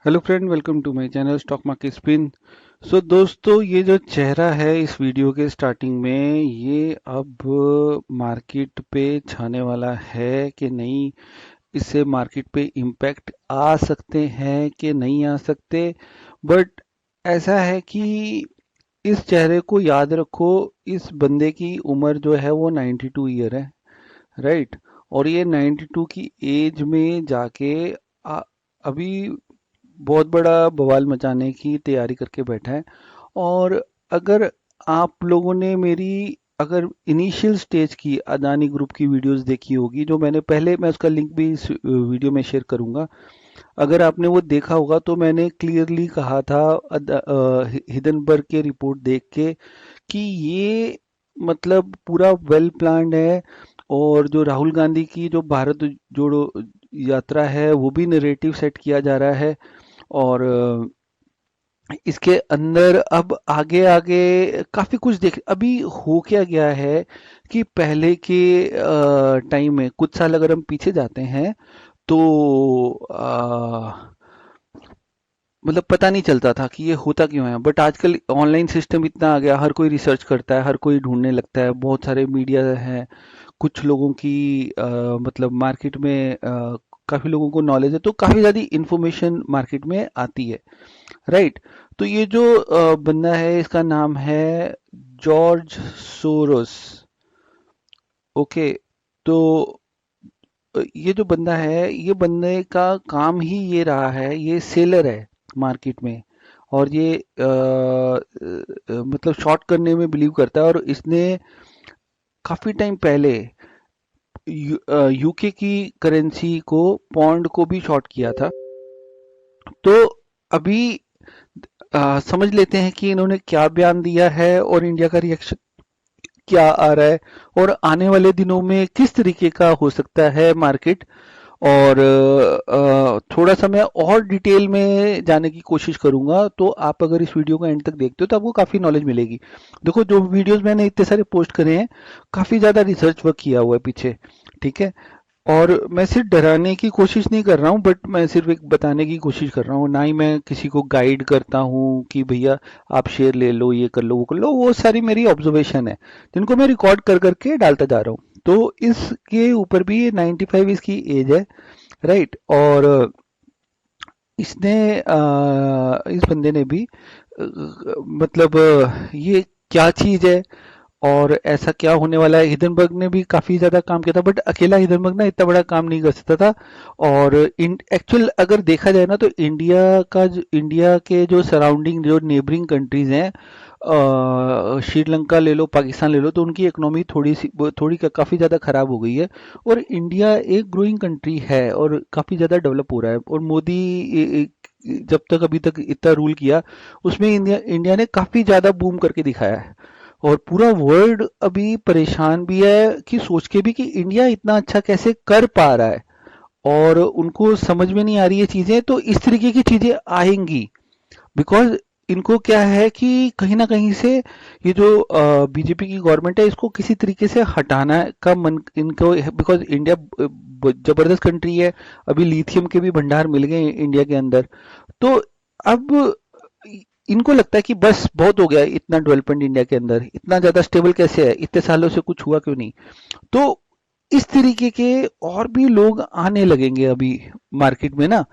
Hello friend, welcome to my channel stock market spin. So दोस्तों, ये जो चेहरा है इस वीडियो के स्टार्टिंग में, ये अब मार्केट पे छाने वाला है कि नहीं, इससे मार्केट पे इम्पैक्ट आ सकते हैं कि नहीं आ सकते। बट ऐसा है कि इस चेहरे को याद रखो। इस बंदे की उम्र जो है वो 92 ईयर है, राइट। और ये 92 की एज में जाके अभी बहुत बड़ा बवाल मचाने की तैयारी करके बैठा है। और अगर आप लोगों ने मेरी अगर इनिशियल स्टेज की अदानी ग्रुप की वीडियोस देखी होगी, जो मैंने पहले, मैं उसका लिंक भी इस वीडियो में शेयर करूंगा। अगर आपने वो देखा होगा तो मैंने क्लियरली कहा था हिडनबर्ग के रिपोर्ट देख के कि ये मतलब पूरा वेल प्लान्ड है। और जो राहुल गांधी की जो भारत जोड़ो यात्रा है, वो भी नरेटिव सेट किया जा रहा है। और इसके अंदर अब आगे आगे काफी कुछ देख, अभी हो क्या गया है कि पहले के टाइम में कुछ साल अगर हम पीछे जाते हैं तो मतलब पता नहीं चलता था कि ये होता क्यों है। बट आजकल ऑनलाइन सिस्टम इतना आ गया, हर कोई रिसर्च करता है, हर कोई ढूंढने लगता है, बहुत सारे मीडिया है, कुछ लोगों की मतलब मार्केट में काफी लोगों को नॉलेज है, तो काफी ज्यादा इंफॉर्मेशन मार्केट में आती है, राइट। तो ये जो बंदा है, इसका नाम है जॉर्ज सोरोस। ओके। तो ये जो बंदा है, ये बंदे का काम ही ये रहा है, ये सेलर है मार्केट में। और ये मतलब शॉर्ट करने में बिलीव करता है। और इसने काफी टाइम पहले यूके की करेंसी को, पौंड को भी शॉर्ट किया था। तो अभी समझ लेते हैं कि इन्होंने क्या बयान दिया है और इंडिया का रिएक्शन क्या आ रहा है, और आने वाले दिनों में किस तरीके का हो सकता है मार्केट। और थोड़ा सा मैं और डिटेल में जाने की कोशिश करूंगा। तो आप अगर इस वीडियो को एंड तक देखते हो तो आपको काफी नॉलेज मिलेगी। देखो, जो वीडियोस मैंने इतने सारे पोस्ट करे हैं, काफी ज्यादा रिसर्च वर्क किया हुआ है पीछे, ठीक है। और मैं सिर्फ डराने की कोशिश नहीं कर रहा हूँ, बट मैं सिर्फ एक बताने की कोशिश कर रहा हूँ। ना ही मैं किसी को गाइड करता हूँ कि भैया आप शेयर ले लो, ये कर लो, वो कर लो। वो सारी मेरी ऑब्जर्वेशन है, जिनको मैं रिकॉर्ड कर करके डालता जा रहा हूँ। तो इसके ऊपर भी ये 95 इसकी एज है, राइट। और इसने इस बंदे ने भी मतलब ये क्या चीज है और ऐसा क्या होने वाला है। हिडनबर्ग ने भी काफी ज्यादा काम किया था, बट अकेला हिडनबर्ग ना इतना बड़ा काम नहीं कर सकता था। और एक्चुअल अगर देखा जाए ना, तो इंडिया के जो सराउंडिंग, जो नेबरिंग कंट्रीज हैं, श्रीलंका ले लो, पाकिस्तान ले लो, तो उनकी इकोनॉमी काफी ज्यादा खराब हो गई है। और इंडिया एक ग्रोइंग कंट्री है और काफी ज्यादा डेवलप हो रहा है। और मोदी जब तक अभी तक इतना रूल किया, उसमें इंडिया इंडिया ने काफी ज्यादा बूम करके दिखाया है। और पूरा वर्ल्ड अभी परेशान भी है कि सोच के भी कि इंडिया इतना अच्छा कैसे कर पा रहा है। और उनको समझ में नहीं आ रही ये चीजें, तो इस तरीके की चीजें आएंगी। बिकॉज इनको क्या है कि कहीं ना कहीं से ये जो बीजेपी की गवर्नमेंट है, इसको किसी तरीके से हटाना का मन इनको। बिकॉज इंडिया जबरदस्त कंट्री है, अभी लिथियम के भी भंडार मिल गए इंडिया के अंदर। तो अब इनको लगता है कि बस बहुत हो गया, इतना डेवलपमेंट इंडिया के अंदर, इतना ज्यादा स्टेबल कैसे है, इतने सालों से कुछ हुआ क्यों नहीं। तो इस तरीके के और भी लोग आने लगेंगे अभी मार्केट में ना।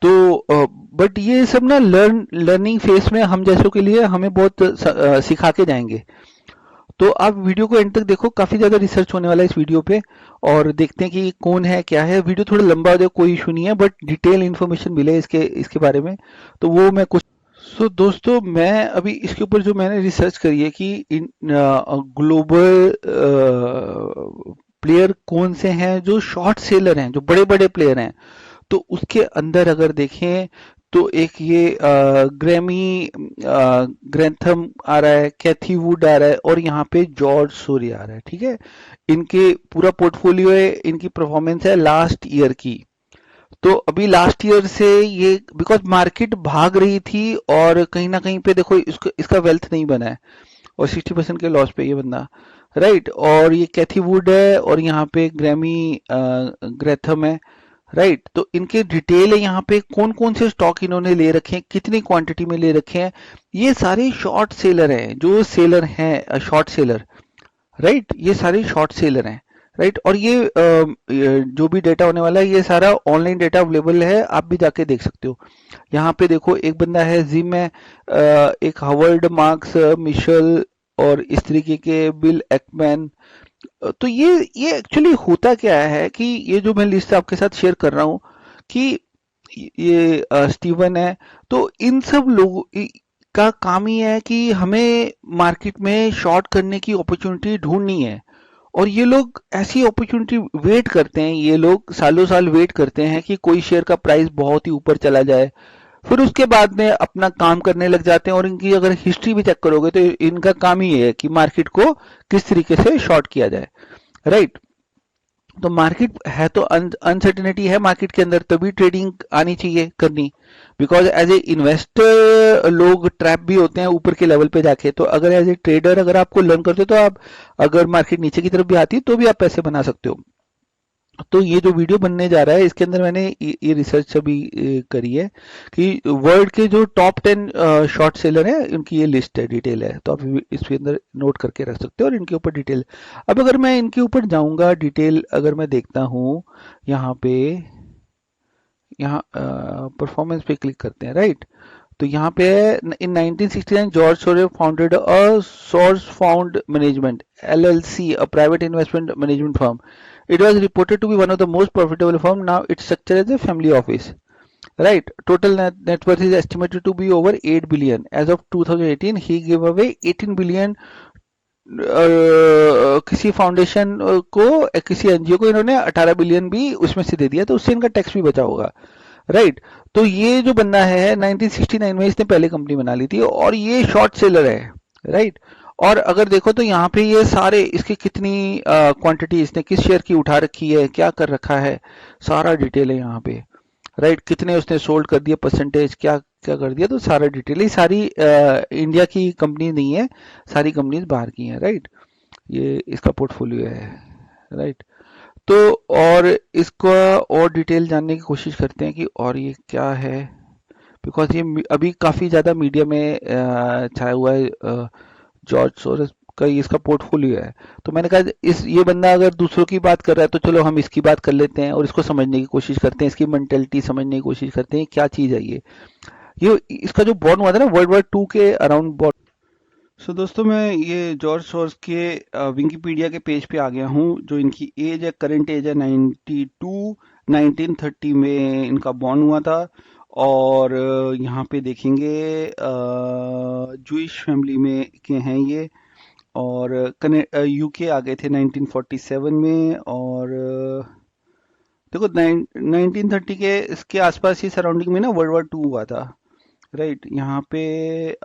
तो बट ये सब ना लर्निंग फेस में हम जैसों के लिए हमें बहुत सिखा के जाएंगे। तो आप वीडियो को एंड तक देखो, काफी ज्यादा रिसर्च होने वाला है इस वीडियो पे। और देखते हैं कि कौन है क्या है। वीडियो थोड़ा लंबा हो जाए, कोई इशू नहीं है, बट डिटेल इन्फॉर्मेशन मिले इसके इसके बारे में, तो वो मैं कुछ। सो दोस्तों, मैं अभी इसके ऊपर जो मैंने रिसर्च करी है कि ग्लोबल प्लेयर कौन से हैं जो शॉर्ट सेलर हैं, जो बड़े बड़े प्लेयर हैं। तो उसके अंदर अगर देखें तो एक ये ग्रैमी ग्रैंथम आ रहा है, कैथी वुड आ रहा है, और यहाँ पे जॉर्ज सोरी आ रहा है, ठीक है। इनके पूरा पोर्टफोलियो है, इनकी परफॉर्मेंस है लास्ट ईयर की। तो अभी लास्ट ईयर से ये, बिकॉज मार्केट भाग रही थी और कहीं ना कहीं पे देखो इसको, इसका वेल्थ नहीं बना है, और 60% के लॉस पे ये बंदा, राइट। और ये कैथी वुड है, और यहाँ पे ग्रैमी ग्रेथम है। राइट। तो इनके डिटेल है यहाँ पे, कौन कौन से स्टॉक इन्होंने ले रखे हैं, कितनी क्वांटिटी में ले रखे हैं। ये सारे शॉर्ट सेलर हैं, जो सेलर हैं शॉर्ट सेलर, राइट। ये सारे शॉर्ट सेलर हैं, राइट। और ये जो भी डेटा होने वाला है, ये सारा ऑनलाइन डेटा अवेलेबल है, आप भी जाके देख सकते हो। यहाँ पे देखो, एक बंदा है जिम है, एक हावर्ड मार्क्स, मिशेल, और इस तरीके के बिल एक्मैन। तो ये एक्चुअली होता क्या है कि ये जो मैं लिस्ट आपके साथ शेयर कर रहा हूँ कि ये स्टीवन है, तो इन सब लोगों का काम ही है कि हमें मार्केट में शॉर्ट करने की अपॉर्चुनिटी ढूंढनी है। और ये लोग ऐसी अपॉर्चुनिटी वेट करते हैं, ये लोग सालों साल वेट करते हैं कि कोई शेयर का प्राइस बहुत ही ऊपर चला जाए, फिर उसके बाद में अपना काम करने लग जाते हैं। और इनकी अगर हिस्ट्री भी चेक करोगे तो इनका काम ही है कि मार्केट को किस तरीके से शॉर्ट किया जाए, राइट। तो मार्केट है तो अनसर्टेनिटी है मार्केट के अंदर, तभी ट्रेडिंग आनी चाहिए करनी। बिकॉज एज ए इन्वेस्टर लोग ट्रैप भी होते हैं ऊपर के लेवल पे जाके। तो अगर एज ए ट्रेडर अगर आपको लर्न करते हो, तो आप अगर मार्केट नीचे की तरफ भी आती है तो भी आप पैसे बना सकते हो। तो ये जो वीडियो बनने जा रहा है, इसके अंदर मैंने ये रिसर्च अभी करी है कि वर्ल्ड के जो टॉप 10 शॉर्ट सेलर हैं, उनकी ये लिस्ट है, डिटेल है। तो आप इसके अंदर नोट करके रख सकते हो और इनके ऊपर डिटेल। अब अगर मैं इनके ऊपर जाऊंगा, डिटेल अगर मैं देखता हूँ यहाँ पे, यहाँ परफॉर्मेंस पे क्लिक करते हैं, राइट। तो यहाँ पे इन 1969 George Soros founded a source found management LLC, a private investment management firm. It was reported to be one of the most profitable firm. Now it's structured as a family office. Right. Total net worth is estimated to be over 8 billion. As of 2018, he gave away 18 billion किसी foundation को, किसी NGO को इन्होंने 18 billion भी उसमें से दे दिया, तो उससे इनका टैक्स भी बचा होगा, राइट। तो ये जो बंदा है 1969 में इसने पहले कंपनी बना ली थी, और ये शॉर्ट सेलर है, राइट। और अगर देखो तो यहाँ पे ये सारे इसकी कितनी क्वांटिटी इसने किस शेयर की उठा रखी है, क्या कर रखा है, सारा डिटेल है यहाँ पे, राइट। कितने उसने सोल्ड कर दिया, परसेंटेज क्या क्या कर दिया, तो सारा डिटेल। ये सारी इंडिया की कंपनी नहीं है, सारी कंपनीज बाहर की हैं, राइट। ये इसका पोर्टफोलियो है, राइट। तो और इसका और डिटेल जानने की कोशिश करते हैं कि और ये क्या है। बिकॉज ये अभी काफी ज्यादा मीडिया में छाया हुआ है, जॉर्ज सोरस का ये इसका पोर्टफोलियो है। तो मैंने कहा इस ये बंदा अगर दूसरों की बात कर रहा है, तो चलो हम इसकी बात कर लेते हैं और इसको समझने की कोशिश करते हैं, इसकी मेंटेलिटी समझने की कोशिश करते हैं, क्या चीज है ये इसका जो बॉर्न हुआ था ना वर्ल्ड war 2 के अराउंड बॉर्न। सो दोस्तों, मैं ये जॉर्ज सोर्स के विकिपीडिया के पेज पे आ गया हूँ। जो इनकी एज है, करंट एज है 92, 1930 में इनका बॉर्न हुआ था। और यहाँ पे देखेंगे जूइश फैमिली में के हैं ये। और यूके आ गए थे 1947 में। और देखो 1930 के इसके आसपास ही सराउंडिंग में ना वर्ल्ड war 2 हुआ था, राइट। यहाँ पे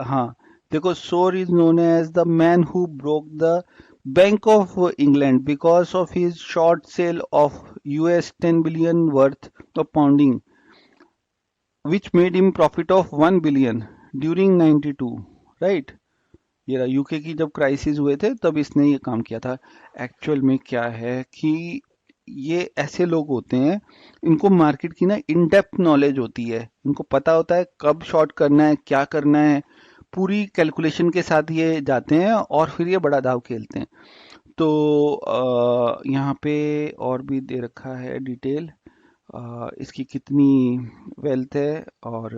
हाँ, देखो, Soros is known as the man who broke the Bank of England because of his short sale of US 10 billion worth of pounding which made him profit of 1 billion during 92, right. ये रहा, UK की जब crisis हुए थे तब इसने ये काम किया था। एक्चुअल में क्या है कि ये ऐसे लोग होते हैं, इनको मार्केट की ना इन डेप्थ नॉलेज होती है, इनको पता होता है कब शॉर्ट करना है, क्या करना है, पूरी कैलकुलेशन के साथ ये जाते हैं और फिर ये बड़ा दाव खेलते हैं। तो यहाँ पे और भी दे रखा है डिटेल, इसकी कितनी वेल्थ है। और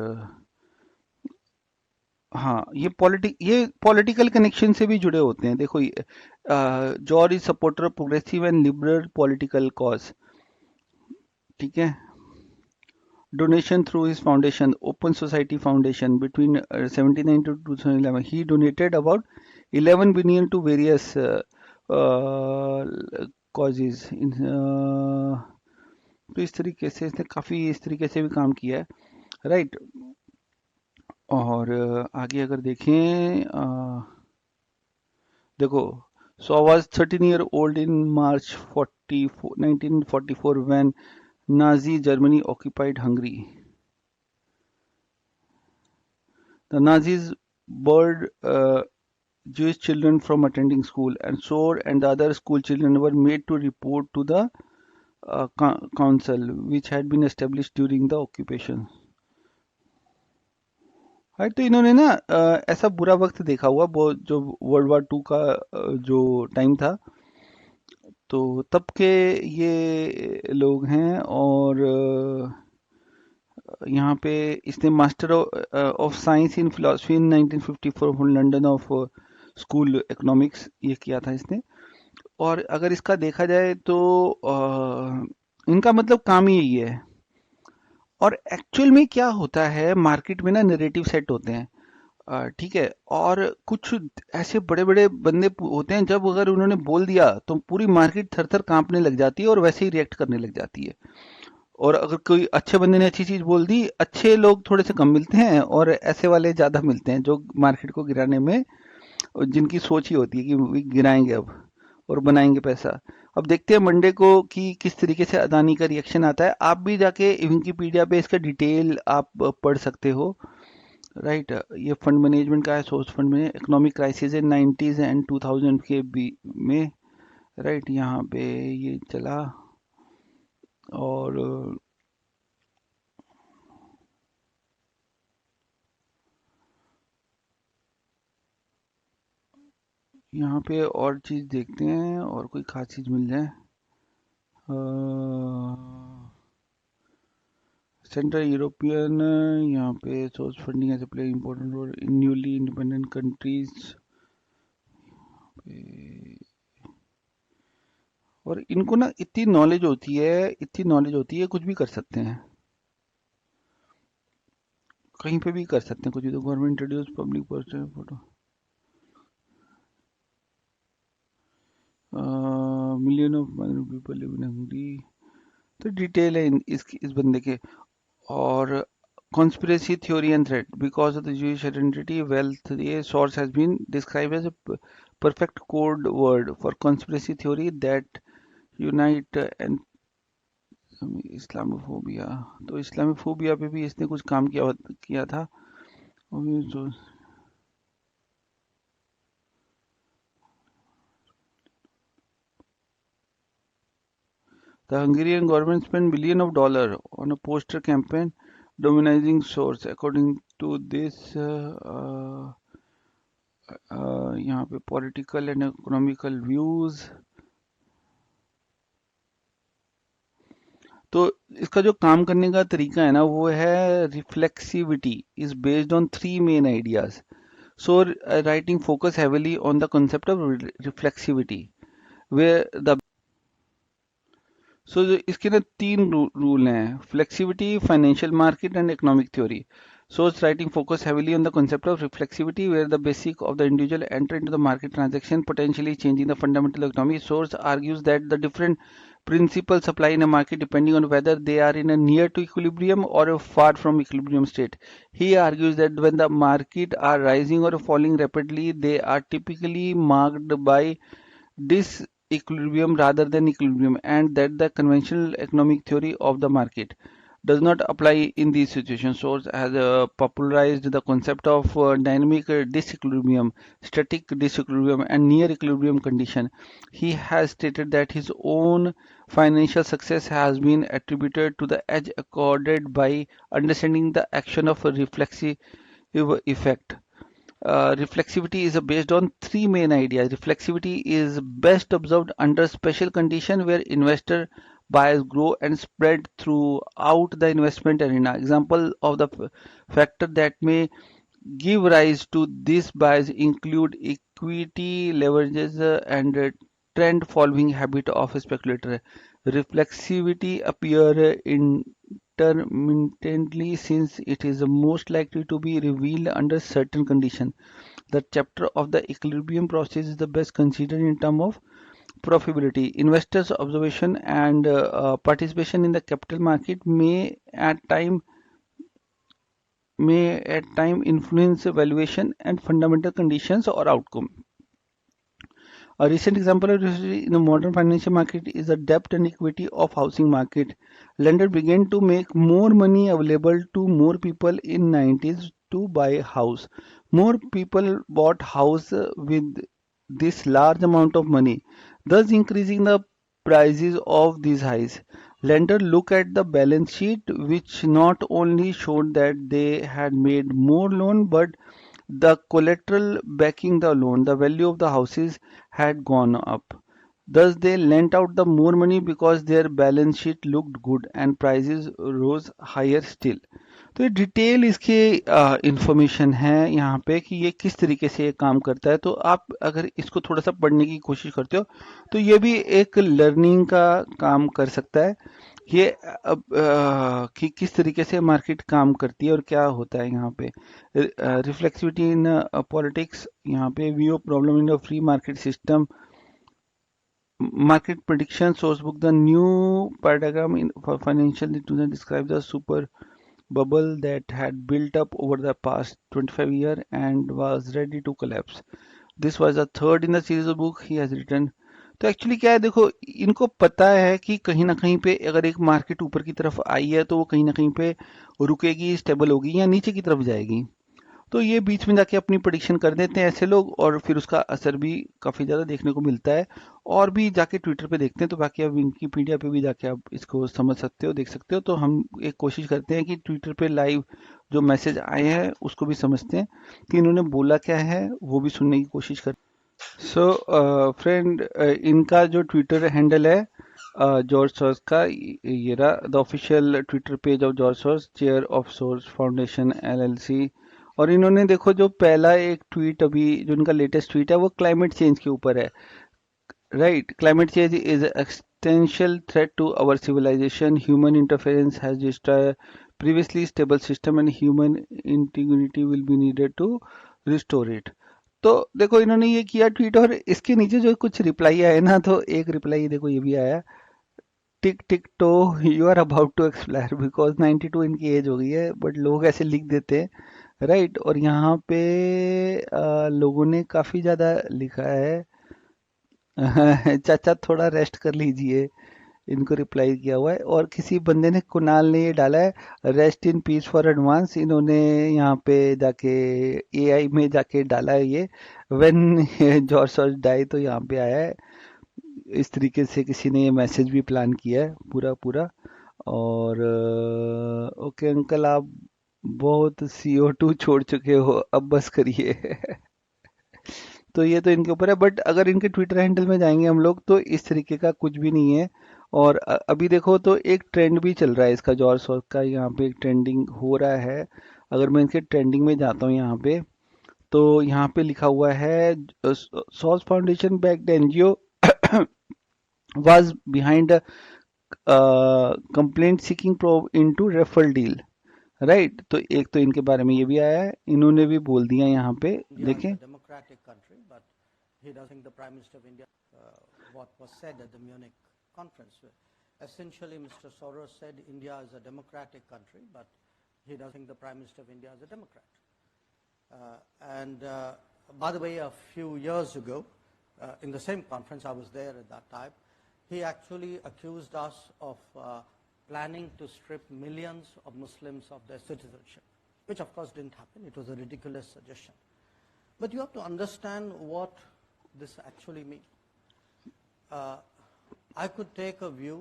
हाँ, ये पॉलिटिकल कनेक्शन से भी जुड़े होते हैं। देखो, George is supporter of progressive and liberal political cause, ठीक है। Donation through his foundation, Open Society Foundation, between 79 to 2011, he donated about 11 billion to various uh, causes. तो इस तरीके से इसने काफी इस तरीके से भी काम किया है, राइट। और आगे अगर देखें, देखो, so I was 13-year-old in March 1944 when Nazi Germany occupied Hungary. The Nazis barred Jewish children from attending school, and Sor and the other school children were made to report to the council which had been established during the occupation. हाँ, तो इन्होंने ना ऐसा बुरा वक्त देखा हुआ वो जो वर्ल्ड वॉर 2 का जो टाइम था, तो तब के ये लोग हैं। और यहाँ पे इसने master of science in philosophy in 1954 from London of school economics ये किया था इसने। और अगर इसका देखा जाए तो इनका मतलब काम ही यही है। और एक्चुअल में क्या होता है, मार्केट में ना नैरेटिव सेट होते हैं, ठीक है। और कुछ ऐसे बड़े बड़े बंदे होते हैं, जब अगर उन्होंने बोल दिया तो पूरी मार्केट थर थर कांपने लग जाती है और वैसे ही रिएक्ट करने लग जाती है। और अगर कोई अच्छे बंदे ने अच्छी चीज बोल दी, अच्छे लोग थोड़े से कम मिलते हैं और ऐसे वाले ज्यादा मिलते हैं जो मार्केट को गिराने में, और जिनकी सोच ही होती है कि we गिराएंगे अब और बनाएंगे पैसा। अब देखते हैं मंडे को कि किस तरीके से अदानी का रिएक्शन आता है। आप भी जाके विकिपीडिया पे इसका डिटेल आप पढ़ सकते हो, राइट। ये फंड मैनेजमेंट का है, सोर्स फंड में economic crisis in 90s and 2000 के बी में, राइट। यहाँ पे ये चला। और यहाँ पे और चीज देखते हैं, और कोई खास चीज मिल जाए। सेंट्रल यूरोपियन, यहाँ पे Soros funding as play important role in newly independent countries. और इनको ना इतनी नॉलेज होती है, इतनी नॉलेज होती है, कुछ भी कर सकते हैं, कहीं पे भी कर सकते हैं कुछ भी। तो government introduce public person photo, million of people live in Hungary. तो डिटेल है इस बंदे के। और conspiracy theory and threat because of the Jewish identity, wealth, ये source has been described as a perfect code word for conspiracy theory that unite and Islamophobia. तो Islamophobia पे भी इसने कुछ काम किया था। The Hungarian government spent billions of dollars on a poster campaign demonizing source. According to this, यहाँ पे political and economical views। तो इसका जो काम करने का तरीका है ना, वो है reflexivity is based on 3 main ideas. So writing focus heavily on the concept of reflexivity, where the so इसके ना 3 रूल हैं: flexivity, financial market and economic theory. So it's writing focus heavily on the concept of reflexivity, where the basic of the individual enter into the market transaction, potentially changing the fundamental economy. Source argues that the different principles apply in a market depending on whether they are in a near to equilibrium or a far from equilibrium state. He argues that when the market are rising or falling rapidly, they are typically marked by disequilibrium rather than equilibrium, and that the conventional economic theory of the market does not apply in these situations. Source has popularized the concept of dynamic disequilibrium, static disequilibrium, and near equilibrium condition. He has stated that his own financial success has been attributed to the edge accorded by understanding the action of a reflexive effect. Reflexivity is based on 3 main ideas. Reflexivity is best observed under special condition where investor bias grow and spread throughout the investment arena. Example of the factor that may give rise to this bias include equity leverages and trend following habit of a speculator. Reflexivity appear intermittently since it is most likely to be revealed under certain conditions. The chapter of the equilibrium process is the best considered in terms of profitability. Investors' observation and participation in the capital market may at time influence valuation and fundamental conditions or outcome. A recent example of this in the modern financial market is the debt and equity of housing market. Lenders began to make more money available to more people in 90s to buy house. More people bought house with this large amount of money, thus increasing the prices of these highs. Lender look at the balance sheet, which not only showed that they had made more loan, but the collateral backing the loan, the value of the houses had gone up. Thus, they lent out the more money because their balance sheet looked good and prices rose higher still. तो ये detail इसके information है यहाँ पे कि ये किस तरीके से ये काम करता है। तो आप अगर इसको थोड़ा सा पढ़ने की कोशिश करते हो तो ये भी एक लर्निंग का काम कर सकता है। ये अब कि किस तरीके से मार्केट काम करती है और क्या होता है यहाँ पे। रिफ्लेक्सिविटी इन पॉलिटिक्स, यहाँ पे view problem in free market system, market prediction source book, the new paradigm in for financial institution describes a super bubble that had built up over the past 25 years and was ready to collapse. This was the third in the series of book he has written. तो actually क्या है, देखो इनको पता है कि कहीं ना कहीं पे अगर एक मार्केट ऊपर की तरफ आई है तो वो कहीं ना कहीं पे रुकेगी, स्टेबल होगी या नीचे की तरफ जाएगी। तो ये बीच में जाके अपनी प्रेडिक्शन कर देते हैं ऐसे लोग और फिर उसका असर भी काफ़ी ज़्यादा देखने को मिलता है। और भी जाके ट्विटर पे देखते हैं तो बाकी आप विकिपीडिया पे भी जाके आप इसको समझ सकते हो, देख सकते हो। तो हम एक कोशिश करते हैं कि ट्विटर पे लाइव जो मैसेज आए हैं उसको भी समझते हैं कि इन्होंने बोला क्या है, वो भी सुनने की कोशिश करते हैं। सो फ्रेंड, इनका जो ट्विटर हैंडल है जॉर्ज सोर्स का, ये रहा the official Twitter page of George source, chair of source foundation LLC. और इन्होंने देखो जो पहला एक ट्वीट, अभी जो इनका लेटेस्ट ट्वीट है वो क्लाइमेट चेंज के ऊपर है। Right, climate change is existential threat to our civilization, human interference has destroyed previously stable system and human integrity will be needed to restore it. तो देखो इन्होंने ये किया ट्वीट और इसके नीचे जो कुछ रिप्लाई आया ना, तो एक रिप्लाई देखो ये भी आया, tick tick tock you are about to expire, because 92 इनकी एज हो गई है, बट लोग ऐसे लिख देते हैं। राइट, और यहाँ पे लोगों ने काफी ज्यादा लिखा है चाचा थोड़ा रेस्ट कर लीजिए, इनको रिप्लाई किया हुआ है। और किसी बंदे ने, कुणाल ने ये डाला है, rest in peace for advance. इन्होंने यहाँ पे जाके एआई में जाके डाला है ये, व्हेन जॉर्ज सॉर्ज डाई, तो यहाँ पे आया है। इस तरीके से किसी ने ये मैसेज भी प्लान किया है पूरा पूरा। और ओके अंकल, आप बहुत CO2 छोड़ चुके हो, अब बस करिए तो ये तो इनके ऊपर है, बट अगर इनके ट्विटर हैंडल में जाएंगे हम लोग तो इस तरीके का कुछ भी नहीं है। और अभी देखो तो एक ट्रेंड भी चल रहा है इसका, जॉर्ज सॉर्स का, यहाँ पे एक ट्रेंडिंग हो रहा है। अगर मैं इनके ट्रेंडिंग में जाता हूँ यहाँ पे, तो यहाँ पे लिखा हुआ है swords foundation backed NGO was behind a complaint seeking probe into referral deal. Right, तो एक तो इनके बारे में ये भी आया है, इन्होंने भी बोल दिया यहाँ पे, देखें। And by the way, a few years ago, in the same conference, I was there at that time, he actually accused us of planning to strip millions of Muslims of their citizenship, which of course didn't happen. It was a ridiculous suggestion. But you have to understand what this actually means. I could take a view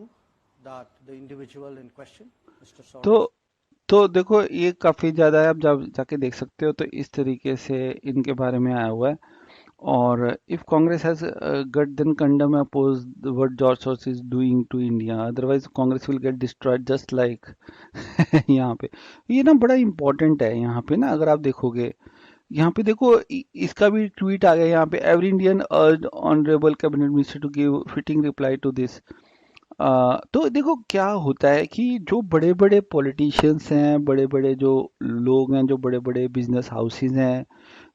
that the individual in question, Mr. Soros, तो देखो ये काफी ज्यादा है, आप जब जाके देख सकते हो तो इस तरीके से इनके बारे में आया हुआ है। और if Congress has got then condemn oppose what George Soros is doing to India, otherwise Congress will get destroyed just like यहाँ पे। ये ना बड़ा इंपॉर्टेंट है यहाँ पे ना, अगर आप देखोगे यहाँ पे देखो इसका भी ट्वीट आ गया यहाँ पे, every Indian urge honourable cabinet minister to give fitting reply to this. तो देखो क्या होता है कि जो बड़े बड़े पॉलिटिशियंस हैं, बड़े बड़े जो लोग हैं, जो बड़े बड़े बिजनेस हाउसेज हैं,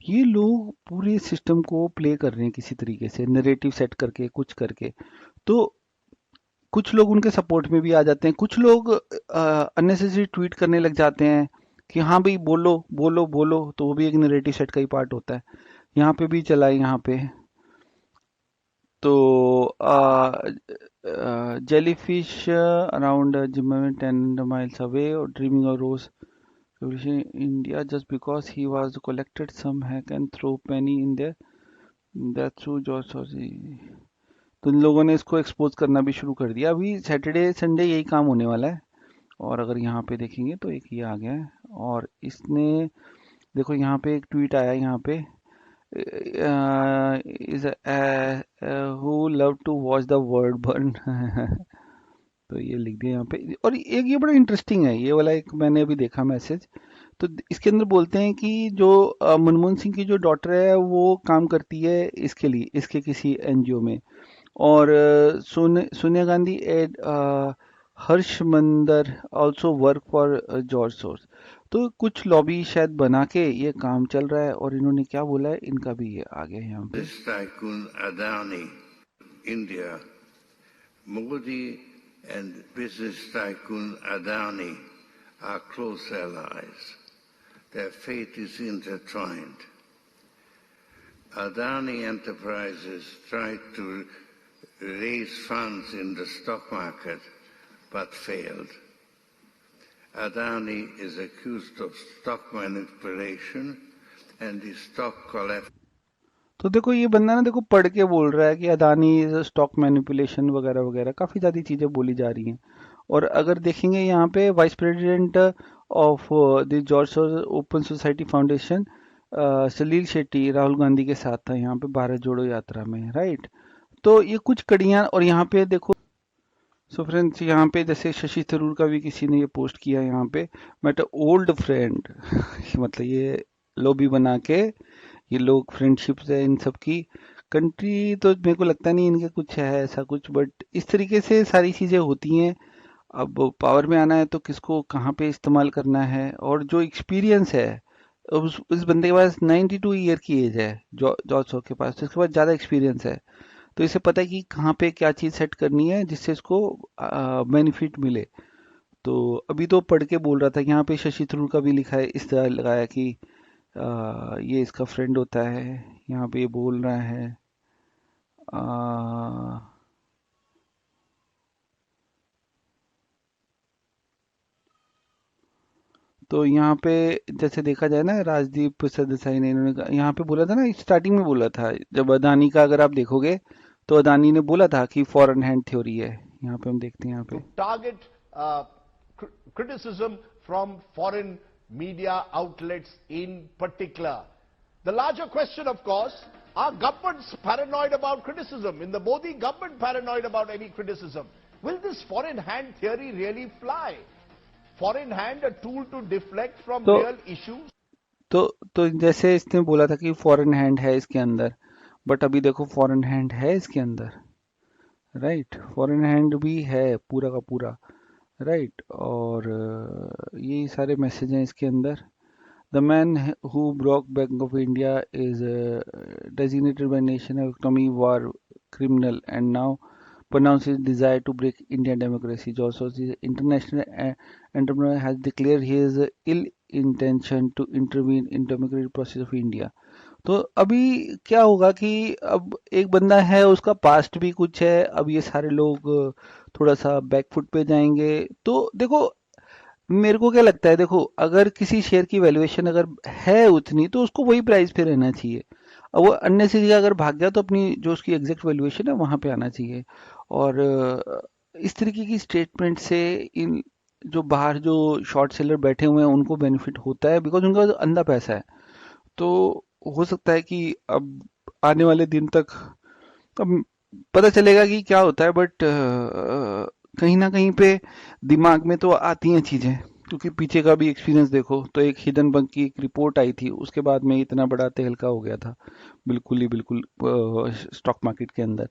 ये लोग पूरे सिस्टम को प्ले कर रहे हैं किसी तरीके से, नरेटिव सेट करके कुछ करके। तो कुछ लोग उनके सपोर्ट में भी आ जाते हैं, कुछ लोग अननेसेसरी ट्वीट करने लग जाते हैं कि हाँ भाई बोलो बोलो बोलो, तो वो भी एक नरेटिव सेट का ही पार्ट होता है। यहाँ पे भी चला है यहाँ पे। तो jellyfish around Zimbabwe 10 miles away or dreaming of rose revolution in India just because he was collected some hack and throw penny in there. That's true, George Soros. तो इन लोगों ने इसको एक्सपोज करना भी शुरू कर दिया। अभी सैटरडे संडे यही काम होने वाला है। और अगर यहाँ पे देखेंगे तो एक ये आ गया है, और इसने देखो यहाँ पे एक ट्वीट आया है यहाँ पे, is who love to watch the world burn. तो ये लिख दिया यहाँ पे। और एक ये बड़ा इंटरेस्टिंग है ये वाला, एक मैंने अभी देखा मैसेज। तो इसके अंदर बोलते हैं कि जो मनमोहन सिंह की जो डॉटर है वो काम करती है इसके लिए, इसके किसी एनजीओ में। और सोनिया गांधी एंड हर्ष मंदर also work for George source. तो कुछ लॉबी शायद बना के ये काम चल रहा है। और इन्होंने क्या बोला है, इनका भी ये आ गया है यहाँ पे। This tycoon Adani, India, Modi and business tycoon Adani are close allies. Their fate is intertwined. Adani Enterprises tried to raise funds in the stock market but failed. Adani is accused of stock manipulation and the stock collapse. तो देखो ये बंदा ना, देखो पढ़ के बोल रहा है कि अदानी स्टॉक मैनिपुलेशन वगैरह वगैरह काफ़ी ज़्यादा चीज़ें बोली जा रही हैं। और अगर देखेंगे यहाँ पे vice president of the George Soros open society foundation Salil Shetty Rahul Gandhi के साथ था यहाँ पे भारत जोड़ो यात्रा में, राइट। तो ये कुछ कड़ियाँ। और यहाँ पे देखो, सो फ्रेंड्स यहाँ पे जैसे शशि थरूर का भी किसी ने ये पोस्ट किया यहाँ पे, मेट ओल्ड फ्रेंड। मतलब ये लॉबी बना के ये लोग फ्रेंडशिप्स है इन सब की। कंट्री तो मेरे को लगता नहीं इनके कुछ है ऐसा कुछ, बट इस तरीके से सारी चीज़ें होती हैं। अब पावर में आना है तो किसको कहाँ पे इस्तेमाल करना है। और जो एक्सपीरियंस है, उस बंदे के पास 92 ईयर की एज है, जॉर्ज सॉ के पास, तो इसके पास ज़्यादा एक्सपीरियंस है। तो इसे पता है कि कहाँ पे क्या चीज़ सेट करनी है जिससे इसको बेनिफिट मिले। तो अभी तो पढ़ के बोल रहा था कि यहाँ पे शशि थरूर का भी लिखा है, इस तरह लगाया कि ये इसका फ्रेंड होता है। यहाँ पे ये बोल रहा है आ, तो यहाँ पे जैसे देखा जाए ना, राजदीप सरदेसाई ने इन्होंने यहाँ पे बोला था ना, स्टार्टिंग में बोला था जब अदानी का अगर आप देखोगे तो अदानी ने बोला था कि फॉरेन हैंड थ्योरी है। यहाँ पे हम देखते हैं यहाँ पे target criticism from foreign media outlets in particular. The larger question, of course, are governments paranoid about criticism? In the Modi government paranoid about any criticism? Will this foreign hand theory really fly? Foreign hand a tool to deflect from तो real issues? तो जैसे इसने बोला था कि foreign hand है इसके अंदर, बट अभी देखो फॉरेन हैंड है इसके अंदर, राइट। फॉरेन हैंड भी है पूरा का पूरा, राइट। और ये सारे मैसेज हैं इसके अंदर। The man who broke bank of India is designated by national economy war criminal and now pronounce his desire to break Indian democracy. Also, the international entrepreneur has declared his ill intention to intervene in democratic process of India. तो अभी क्या होगा कि अब एक बंदा है, उसका पास्ट भी कुछ है, अब ये सारे लोग थोड़ा सा बैकफुट पे जाएंगे। तो देखो मेरे को क्या लगता है, देखो अगर किसी शेयर की वैल्यूएशन अगर है उतनी तो उसको वही प्राइस पे रहना चाहिए। अब वो अननेसेसरी अगर भाग गया तो अपनी जो उसकी एग्जैक्ट वैल्यूएशन है वहां पे आना चाहिए। और इस तरीके की स्टेटमेंट से इन जो बाहर जो शॉर्ट सेलर बैठे हुए हैं उनको बेनिफिट होता है, बिकॉज उनका अंधा पैसा है। तो हो सकता है कि अब आने वाले दिन तक अब पता चलेगा कि क्या होता है, बट कहीं ना कहीं पे दिमाग में तो आती हैं चीजें, क्योंकि पीछे का भी एक्सपीरियंस देखो। तो एक हिडन बैंक की एक रिपोर्ट आई थी, उसके बाद में इतना बड़ा तहलका हो गया था, बिल्कुल ही बिल्कुल स्टॉक मार्केट के अंदर।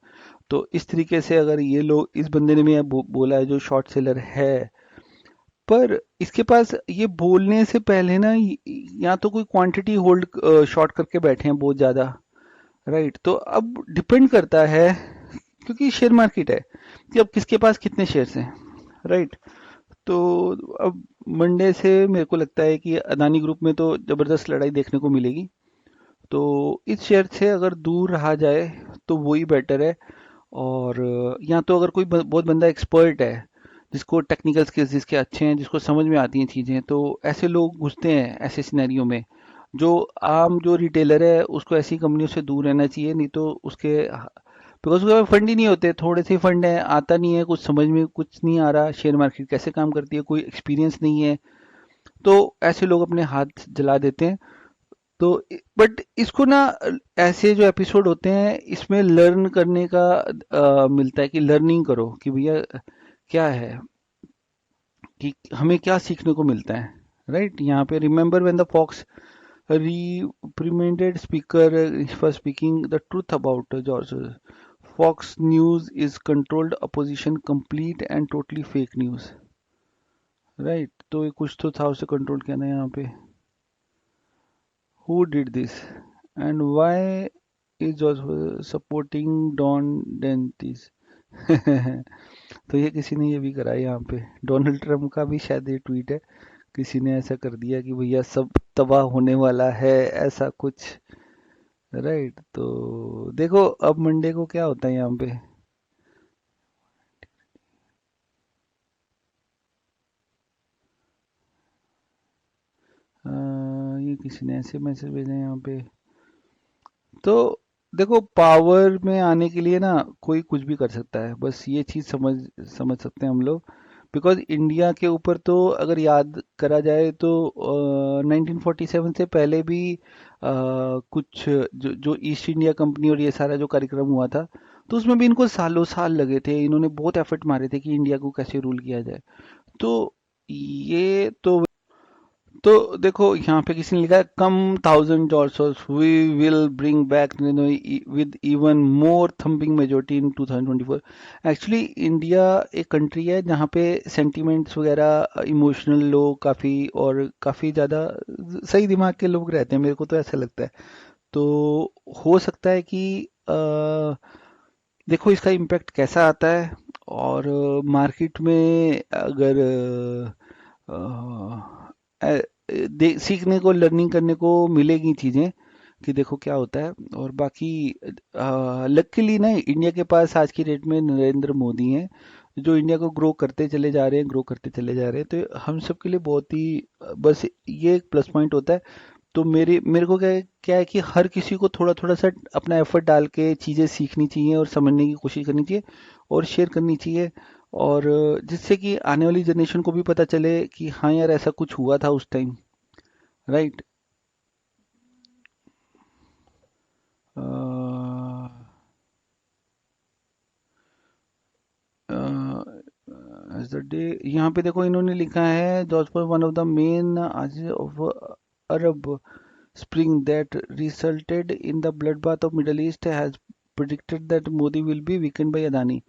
तो इस तरीके से अगर ये लोग, इस बंदे ने भी बोला है जो शॉर्ट सेलर है, पर इसके पास ये बोलने से पहले ना या तो कोई क्वांटिटी होल्ड शॉर्ट करके बैठे हैं बहुत ज्यादा, राइट। तो अब डिपेंड करता है, क्योंकि शेयर मार्केट है, कि अब किसके पास कितने शेयर्स हैं, राइट। तो अब मंडे से मेरे को लगता है कि अदानी ग्रुप में तो जबरदस्त लड़ाई देखने को मिलेगी। तो इस शेयर से अगर दूर रहा जाए तो वही बेटर है। और या तो अगर कोई बहुत बंदा एक्सपर्ट है, जिसको टेक्निकल स्किल्स जिसके अच्छे हैं, जिसको समझ में आती हैं चीज़ें, तो ऐसे लोग घुसते हैं ऐसे सिनेरियो में। जो आम जो रिटेलर है उसको ऐसी कंपनियों से दूर रहना चाहिए, नहीं तो उसके बिकॉज उसके पास फंड ही नहीं होते, थोड़े से फंड है, आता नहीं है, कुछ समझ में कुछ नहीं आ रहा, शेयर मार्केट कैसे काम करती है, कोई एक्सपीरियंस नहीं है, तो ऐसे लोग अपने हाथ जला देते हैं। तो बट इसको ना, ऐसे जो एपिसोड होते हैं इसमें लर्न करने का मिलता है कि लर्निंग करो कि भैया क्या है, कि हमें क्या सीखने को मिलता है, राइट। यहाँ पे remember when the Fox reprimanded speaker for speaking the truth about George. Fox News is controlled opposition, complete and totally fake news. Right, तो ये कुछ तो था उसे कंट्रोल किया ना यहाँ पे। Who did this and why is George supporting Don Dentis. तो ये किसी ने ये भी करा है यहाँ पे, डोनाल्ड ट्रम्प का भी शायद ये ट्वीट है, किसी ने ऐसा कर दिया कि भैया सब तबाह होने वाला है, ऐसा कुछ, राइट। तो देखो अब मंडे को क्या होता है यहाँ पे। ये किसी ने ऐसे मैसेज भेजे हैं यहाँ पे। तो देखो पावर में आने के लिए ना कोई कुछ भी कर सकता है, बस ये चीज समझ समझ सकते हैं हम लोग। बिकॉज इंडिया के ऊपर तो अगर याद करा जाए तो 1947 से पहले भी कुछ जो ईस्ट इंडिया कंपनी और ये सारा जो कार्यक्रम हुआ था, तो उसमें भी इनको सालों साल लगे थे, इन्होंने बहुत एफर्ट मारे थे कि इंडिया को कैसे रूल किया जाए। तो ये तो देखो यहाँ पे किसी ने लिखा है come thousand Soroses we will bring back with even more thumping majority in 2024। Actually India एक कंट्री है जहाँ पे सेंटिमेंट्स वगैरह इमोशनल लोग काफ़ी और काफ़ी ज़्यादा सही दिमाग के लोग रहते हैं, मेरे को तो ऐसा लगता है। तो हो सकता है कि देखो इसका इम्पैक्ट कैसा आता है, और मार्केट में अगर सीखने को लर्निंग करने को मिलेगी चीज़ें कि देखो क्या होता है। और बाकी लकीली ना इंडिया के पास आज की डेट में नरेंद्र मोदी हैं, जो इंडिया को ग्रो करते चले जा रहे हैं, ग्रो करते चले जा रहे हैं, तो हम सब के लिए बहुत ही बस ये एक प्लस पॉइंट होता है। तो मेरे मेरे को क्या है कि हर किसी को थोड़ा थोड़ा सा अपना एफर्ट डाल के चीज़ें सीखनी चाहिए और समझने की कोशिश करनी चाहिए और शेयर करनी चाहिए, और जिससे कि आने वाली जनरेशन को भी पता चले कि हाँ यार ऐसा कुछ हुआ था उस time, right. As the day यहाँ पे देखो इन्होंने लिखा है George for one of the main आज of Arab Spring that resulted in the blood bath of Middle East has predicted that Modi will be weakened by Adani.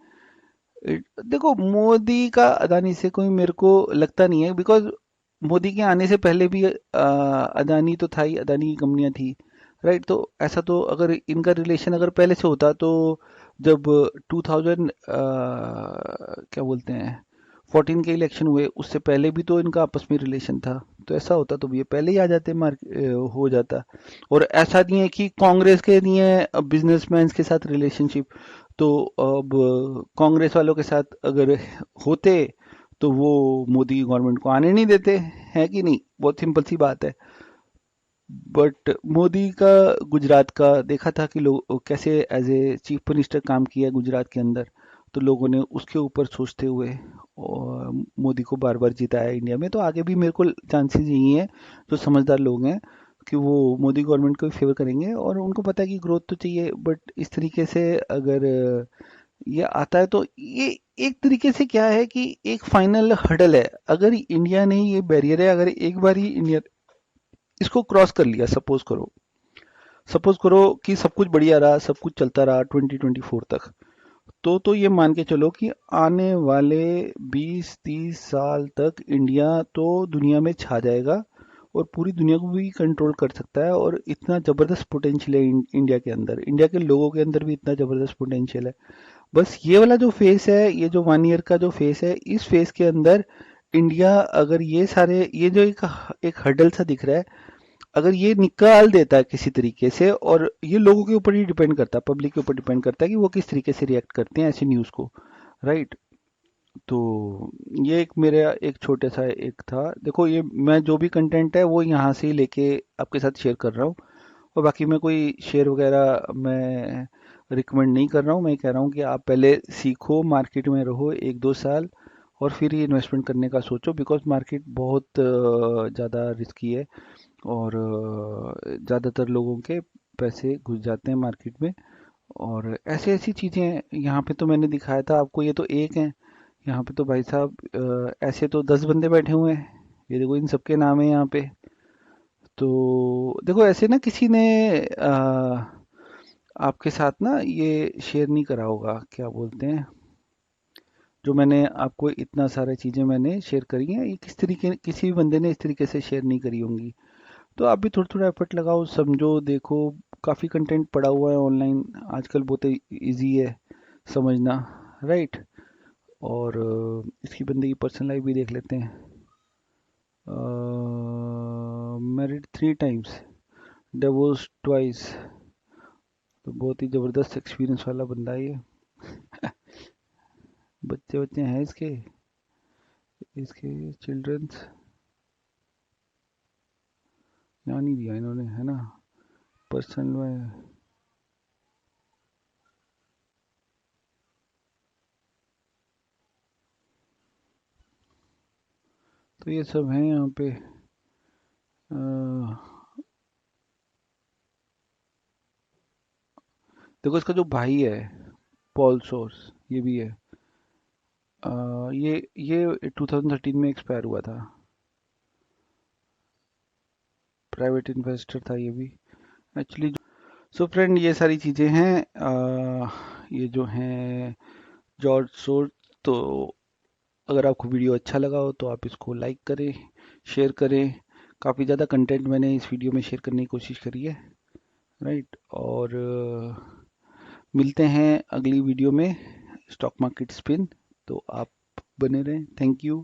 देखो मोदी का अदानी से कोई मेरे को लगता नहीं है, बिकॉज मोदी के आने से पहले भी अदानी तो था ही, अदानी की कंपनियां थी, राइट। तो ऐसा तो अगर इनका रिलेशन अगर पहले से होता तो जब 2000 क्या बोलते हैं 14 के इलेक्शन हुए उससे पहले भी तो इनका आपस में रिलेशन था, तो ऐसा होता तो ये पहले ही आ जाते हो जाता। और ऐसा नहीं है कि कांग्रेस के नहीं है बिजनेसमैन के साथ रिलेशनशिप, तो अब कांग्रेस वालों के साथ अगर होते तो वो मोदी गवर्नमेंट को आने नहीं देते, है कि नहीं, बहुत सिंपल सी बात है। बट मोदी का गुजरात का देखा था कि लोग कैसे एज ए चीफ मिनिस्टर काम किया गुजरात के अंदर, तो लोगों ने उसके ऊपर सोचते हुए और मोदी को बार बार जिताया इंडिया में। तो आगे भी मेरे को चांसेस यही है, जो समझदार लोग हैं कि वो मोदी गवर्नमेंट को फेवर करेंगे, और उनको पता है कि ग्रोथ तो चाहिए, बट इस तरीके से अगर ये आता है तो ये एक तरीके से क्या है कि एक फाइनल हडल है। अगर इंडिया ने ये बैरियर है, अगर एक बार ही इंडिया इसको क्रॉस कर लिया, सपोज करो कि सब कुछ बढ़िया रहा, सब कुछ चलता रहा 2024 तक, तो ये मान के चलो कि आने वाले 20-30 साल तक इंडिया तो दुनिया में छा जाएगा और पूरी दुनिया को भी कंट्रोल कर सकता है। और इतना ज़बरदस्त पोटेंशियल है इंडिया के अंदर, इंडिया के लोगों के अंदर भी इतना ज़बरदस्त पोटेंशियल है। बस ये वाला जो फेस है, ये जो 1 ईयर का जो फेस है, इस फेस के अंदर इंडिया अगर ये सारे ये जो एक हर्डल सा दिख रहा है, अगर ये निकाल देता है किसी तरीके से, और ये लोगों के ऊपर ही डिपेंड करता है, पब्लिक के ऊपर डिपेंड करता है कि वो किस तरीके से रिएक्ट करते हैं ऐसी न्यूज़ को, राइट। तो ये एक मेरा एक छोटा सा एक था। देखो ये मैं जो भी कंटेंट है वो यहाँ से ही लेके आपके साथ शेयर कर रहा हूँ, और बाकी मैं कोई शेयर वगैरह मैं रिकमेंड नहीं कर रहा हूँ। मैं कह रहा हूँ कि आप पहले सीखो, मार्केट में रहो 1-2 साल, और फिर ही इन्वेस्टमेंट करने का सोचो, बिकॉज मार्केट बहुत ज़्यादा रिस्की है, और ज़्यादातर लोगों के पैसे घुस जाते हैं मार्केट में। और ऐसी ऐसी चीज़ें यहाँ पे तो मैंने दिखाया था आपको, ये तो एक है। यहाँ पे तो भाई साहब ऐसे तो 10 बंदे बैठे हुए हैं, ये देखो इन सबके नाम है यहाँ पे। तो देखो ऐसे ना किसी ने आपके साथ ना ये शेयर नहीं करा होगा, क्या बोलते हैं, जो मैंने आपको इतना सारा चीज़ें मैंने शेयर करी हैं, ये किस तरीके किसी भी बंदे ने इस तरीके से शेयर नहीं करी होंगी। तो आप भी थोड़ा थोड़ा एफर्ट लगाओ, समझो, देखो। काफ़ी कंटेंट पड़ा हुआ है ऑनलाइन आजकल, बहुत इजी है समझना, राइट। और इसकी बंदे की पर्सनल लाइफ भी देख लेते हैं। Married 3 times, divorce twice. तो बहुत ही ज़बरदस्त एक्सपीरियंस वाला बंदा है ये। बच्चे बच्चे हैं इसके इसके चिल्ड्रंस यहाँ नहीं दिया इन्होंने, है ना, पर्सनल में। तो ये सब हैं यहाँ पे। देखो इसका जो भाई है, पॉल सोर्स, ये भी है। ये 2013 में एक्सपायर हुआ था, प्राइवेट इन्वेस्टर था ये भी एक्चुअली। सो फ्रेंड, ये सारी चीज़ें हैं, ये जो हैं जॉर्ज सोर्स। तो अगर आपको वीडियो अच्छा लगा हो तो आप इसको लाइक करें, शेयर करें। काफ़ी ज़्यादा कंटेंट मैंने इस वीडियो में शेयर करने की कोशिश करी है, राइट। और मिलते हैं अगली वीडियो में, स्टॉक मार्केट स्पिन। तो आप बने रहें। Thank you.